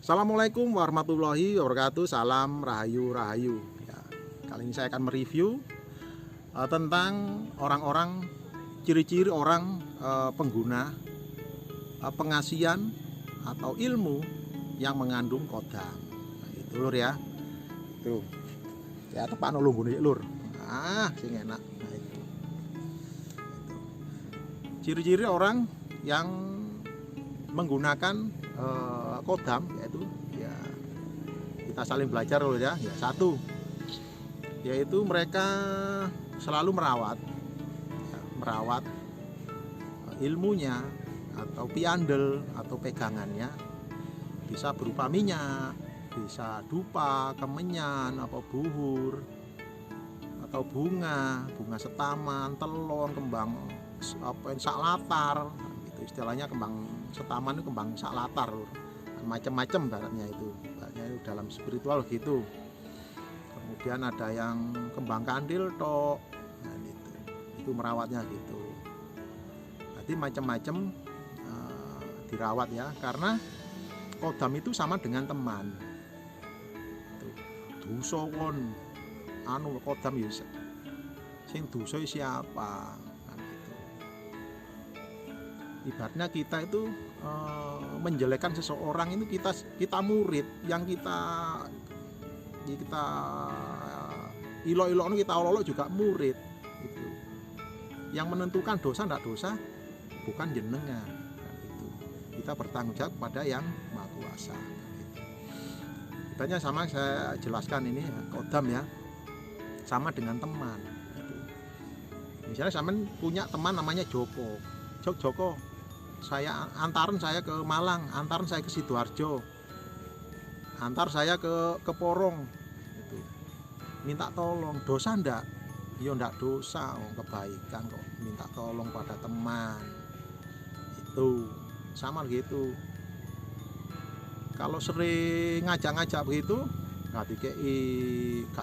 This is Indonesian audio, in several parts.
Assalamualaikum warahmatullahi wabarakatuh. Salam rahayu rahayu. Ya, kali ini saya akan mereview tentang orang-orang, ciri-ciri orang pengguna pengasihan atau ilmu yang mengandung kodam. Nah, itu lur ya. Tuh. Ya tepak no lunggune lur. Sing enak. Nah, itu. Ciri-ciri orang yang menggunakan kodam, yaitu ya kita saling belajar loh ya. Satu, yaitu mereka selalu merawat ilmunya atau piandel atau pegangannya, bisa berupa minyak, bisa dupa, kemenyan, apa buhur, atau bunga setaman, telon, kembang saklatar, itu istilahnya kembang setaman itu kembang saklatar, macam-macam baratnya itu dalam spiritual gitu. Kemudian ada yang kembang kandil tok, nah, itu merawatnya gitu. Jadi macam-macam dirawat ya, karena kodam itu sama dengan teman. Dosa kon kodam ya sing dosa siapa kan gitu. Ibaratnya kita itu menjelekkan seseorang itu kita murid yang kita ilo-ilo kita olok juga murid gitu. Yang menentukan dosa tidak dosa bukan jenengan kan gitu. Kita bertanggung jawab pada yang Maha Kuasa gitu. Ibaratnya sama, saya jelaskan ini kodam ya, sama dengan teman gitu. Misalnya sampean punya teman namanya Joko. Joko, saya antarin saya ke Malang, antarin saya ke Sidoarjo, antar saya ke Porong gitu. Minta tolong, dosa ndak? Ya ndak dosa, kebaikan kok, minta tolong pada teman itu sama gitu. Kalau sering ngajak-ngajak begitu, gak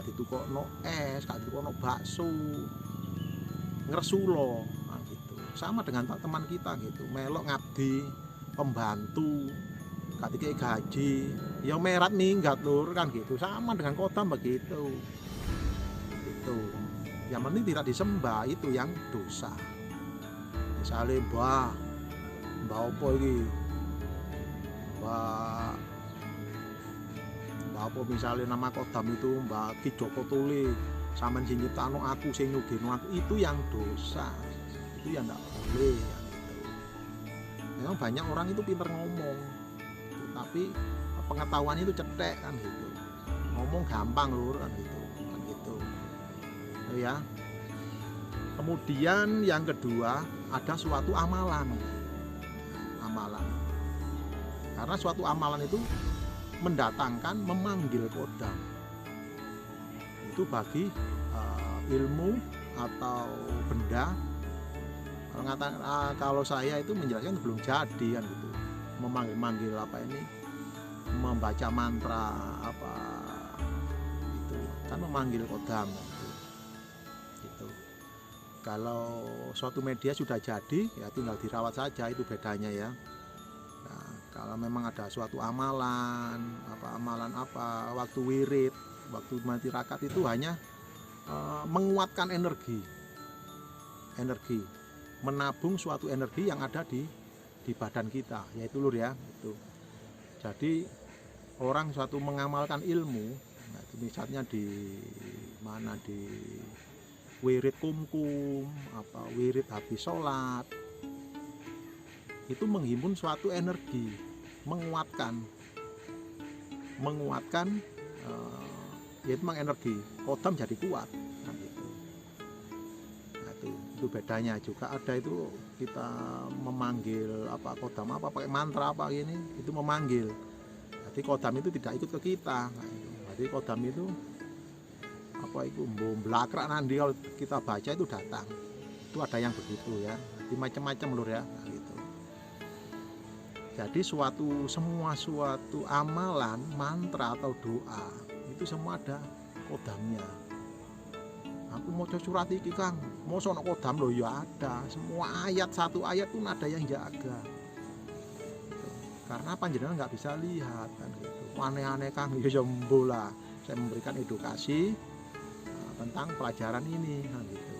ditukokno es, gak ditukokno bakso, ngresulo nah, gitu. Sama dengan teman kita gitu, melok ngabdi, pembantu, gak dikei gaji, ya merat minggat lur kan gitu. Sama dengan kodam begitu. Itu. Yang penting tidak disembah, itu yang dosa. Misalnya mbah apa iki? Mbah apa misalnya nama kodam itu Mbak Ki Joko Tuli, sampean sing nyiptakno aku, sing nyugihno aku, itu yang dosa. Itu yang enggak boleh ya, gitu. Memang banyak orang itu pinter ngomong, tapi pengetahuan itu cetek kan gitu. Ngomong gampang lur kan gitu. Ya. Kemudian yang kedua, ada suatu amalan. Karena suatu amalan itu mendatangkan, memanggil kodam. Itu bagi ilmu atau benda. Kalau saya itu menjelaskan belum jadi kan gitu. Memanggil apa ini? Membaca mantra apa itu kan memanggil kodam gitu. Kalau suatu media sudah jadi ya tinggal dirawat saja, itu bedanya ya. Nah, kalau memang ada suatu amalan apa waktu wirid, waktu mati rakat itu hanya menguatkan energi, menabung suatu energi yang ada di badan kita, yaitu lur ya itu. Jadi orang suatu mengamalkan ilmu, nah, itu misalnya di wirid kumkum, apa wirid habis sholat, itu menghimpun suatu energi, menguatkan yaitu memang energi kodam jadi kuat nah, gitu. Nah, itu bedanya. Juga ada itu kita memanggil apa kodam apa pakai mantra apa gini, itu memanggil. Jadi kodam itu tidak ikut ke kita. Nah, itu. Jadi kodam itu apa itu blakrak nanti kalau kita baca itu datang. Itu ada yang begitu ya. Jadi macam-macam lur ya. Nah, gitu. Jadi semua suatu amalan, mantra atau doa itu semua ada kodamnya. Aku mau surat iki Kang, mau sono kodam loh ya ada. Semua ayat, satu ayat pun ada yang jaga. karena panjenengan nggak bisa lihat kan gitu. Aneh-aneh Kang, ya jembo lah. Saya memberikan edukasi tentang pelajaran ini kan gitu.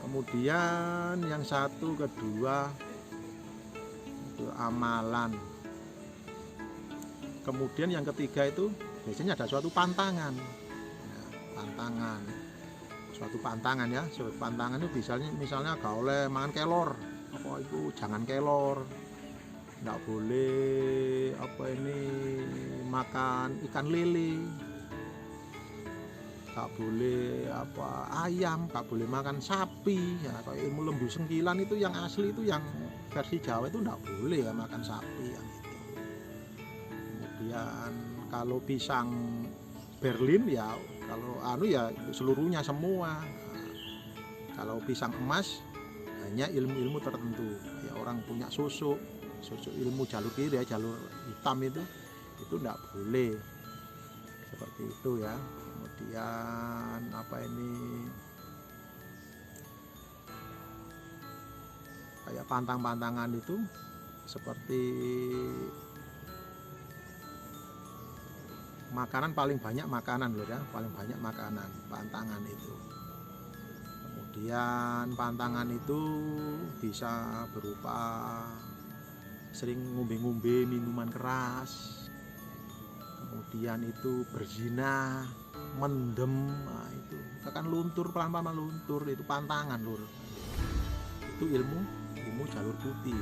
Kemudian yang satu kedua itu amalan. Kemudian yang ketiga itu biasanya ada suatu pantangan. Nah, pantangan. Suatu pantangan ya. Suatu pantangan itu misalnya gak oleh mangan kelor. Apa itu jangan kelor. Nggak boleh makan ikan lele. Gak boleh ayam, gak boleh makan sapi ya. Kayak ilmu lembu sengkilan itu yang asli, itu yang versi Jawa itu nggak boleh ya makan sapi ya gitu. Kemudian kalau pisang Berlin ya, kalau ya seluruhnya semua. Nah, kalau pisang emas hanya ilmu-ilmu tertentu ya, orang punya susuk ilmu jalur kiri ya, jalur hitam itu nggak boleh seperti itu ya. Kemudian kayak pantang-pantangan itu seperti makanan, paling banyak makanan loh ya, paling banyak makanan pantangan itu. Kemudian pantangan itu bisa berupa sering ngombe-ngombe minuman keras, kemudian itu berzina, mendem, nah itu akan luntur, pelan-pelan luntur, itu pantangan lur. Itu ilmu jalur putih.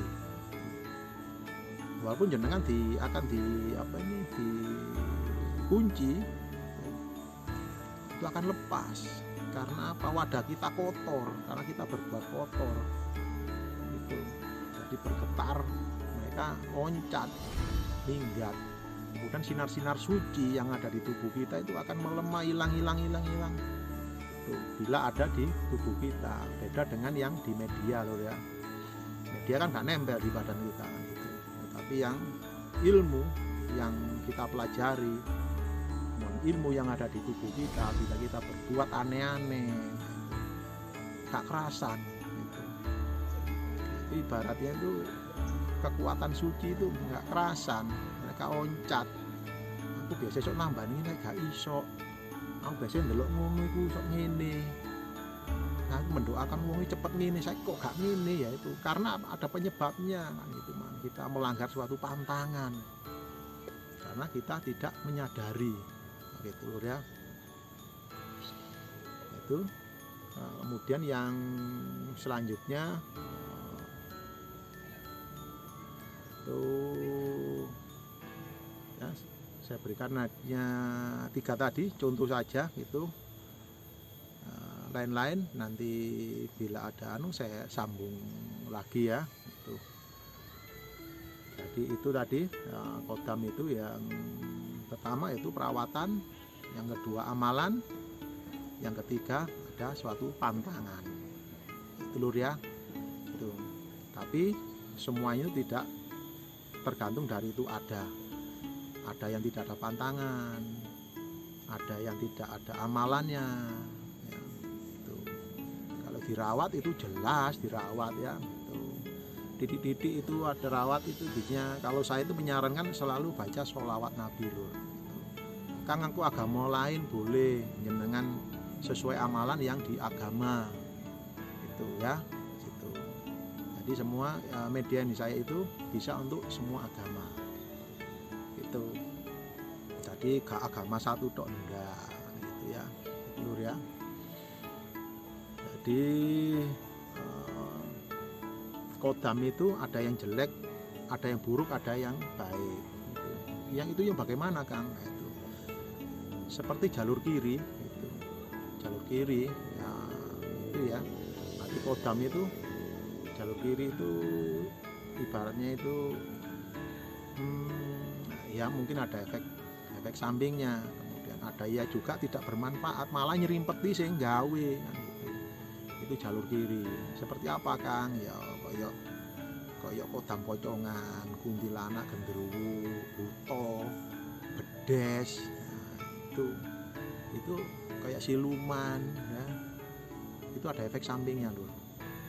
Walaupun jenengan akan dikunci, itu akan lepas. Karena apa? Wadah kita kotor, karena kita berbuat kotor. Itu jadi bergetar, mereka loncat, minggat. Kemudian sinar-sinar suci yang ada di tubuh kita itu akan melemah, hilang. Bila ada di tubuh kita, beda dengan yang di media loh ya. Media kan nggak nempel di badan kita gitu. Tapi yang ilmu yang kita pelajari, ilmu yang ada di tubuh kita, bila kita berbuat aneh-aneh, gak kerasan gitu. Ibaratnya itu kekuatan suci itu nggak kerasan, mereka loncat. Aku biasa sok nambah ini gak iso. Aku biasanya ndelok ngono iku sok ngene. Nah, aku mendoakan wong cepet ngene, saya kok gak ngene ya itu karena ada penyebabnya kan itu, kita melanggar suatu pantangan karena kita tidak menyadari gitu ya. Itu kemudian yang selanjutnya tuh ya, saya berikan hanya 3 tadi contoh saja gitu. Lain-lain nanti bila ada saya sambung lagi ya gitu. Jadi itu tadi kodam itu yang pertama itu perawatan, yang kedua amalan, yang ketiga ada suatu pantangan. Itu lur ya. Itu. Tapi semuanya tidak tergantung dari itu ada. Ada yang tidak ada pantangan, ada yang tidak ada amalannya. Ya, itu. Kalau dirawat itu jelas dirawat ya. Itu. Titik-titik itu ada rawat itu biasanya. Kalau saya itu menyarankan selalu baca sholawat Nabi lur. Kang aku agama lain boleh, jenengan sesuai amalan yang di agama itu ya gitu. Jadi semua media ini saya itu bisa untuk semua agama itu. Jadi gak agama satu tok enggak gitu ya lur ya. Jadi kodam itu ada yang jelek, ada yang buruk, ada yang baik gitu. Yang itu yang bagaimana Kang? Seperti jalur kiri gitu. Jalur kiri ya itu ya. Nanti kodam itu jalur kiri itu ibaratnya itu ya mungkin ada efek sampingnya, kemudian ada ya juga tidak bermanfaat, malah nyerimpeti sing gawe kan gitu. Itu jalur kiri. Seperti apa Kang? Ya koyok kodam pocongan, kuntilanak, genderuwo, buto, bedes. Itu kayak siluman ya. Itu ada efek sampingnya loh.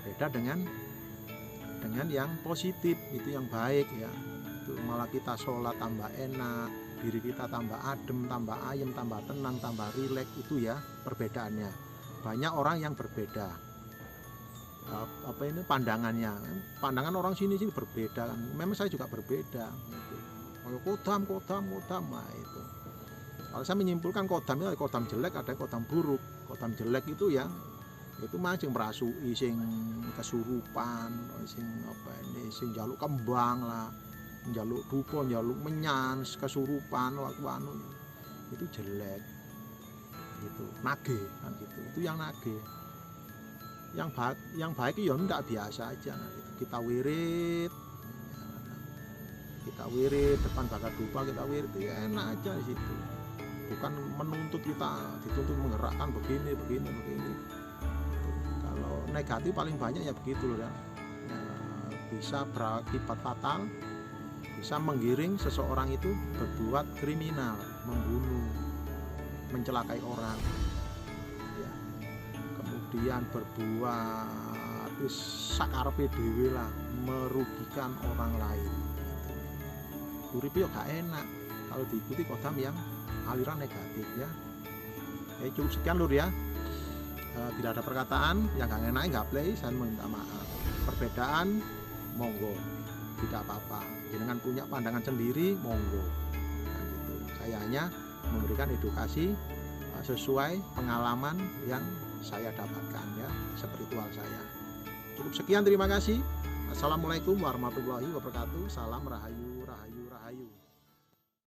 Beda dengan dengan yang positif, itu yang baik ya. Itu malah kita sholat tambah enak, diri kita tambah adem, tambah ayem, tambah tenang, tambah rileks. Itu ya perbedaannya. Banyak orang yang berbeda pandangan orang sini berbeda kan. Memang saya juga berbeda gitu. Kodam nah itu. Kalau saya menyimpulkan kodam itu ada kodam jelek, ada kodam buruk. Kodam jelek itu ya itu mancing merasui, sing kesurupan, sing sing jaluk kembang lah, jaluk dupo, jaluk menyan, kesurupan waktu itu jelek gitu, nage kan gitu. Itu yang nage. Yang baik ya enggak, biasa aja nah, gitu. Kita wirid depan bakar dupa, kita wirid ya enak aja di situ. Bukan menuntut kita, dituntut menggerakkan begini. Kalau negatif paling banyak ya begitu loh ya. Bisa berakibat fatal, bisa menggiring seseorang itu berbuat kriminal, membunuh, mencelakai orang ya. Kemudian berbuat sakarepe dhewe lah, merugikan orang lain gitu. Urip yo gak enak kalau diikuti kodam yang aliran negatif ya. Cukup sekian lur ya. Bila ada perkataan yang gak enak, gak play, saya minta maaf. Perbedaan monggo, tidak apa-apa. Jangan punya pandangan sendiri monggo. Nah, gitu. Saya hanya memberikan edukasi sesuai pengalaman yang saya dapatkan ya, spiritual saya. Cukup sekian, terima kasih. Assalamualaikum warahmatullahi wabarakatuh. Salam Rahayu.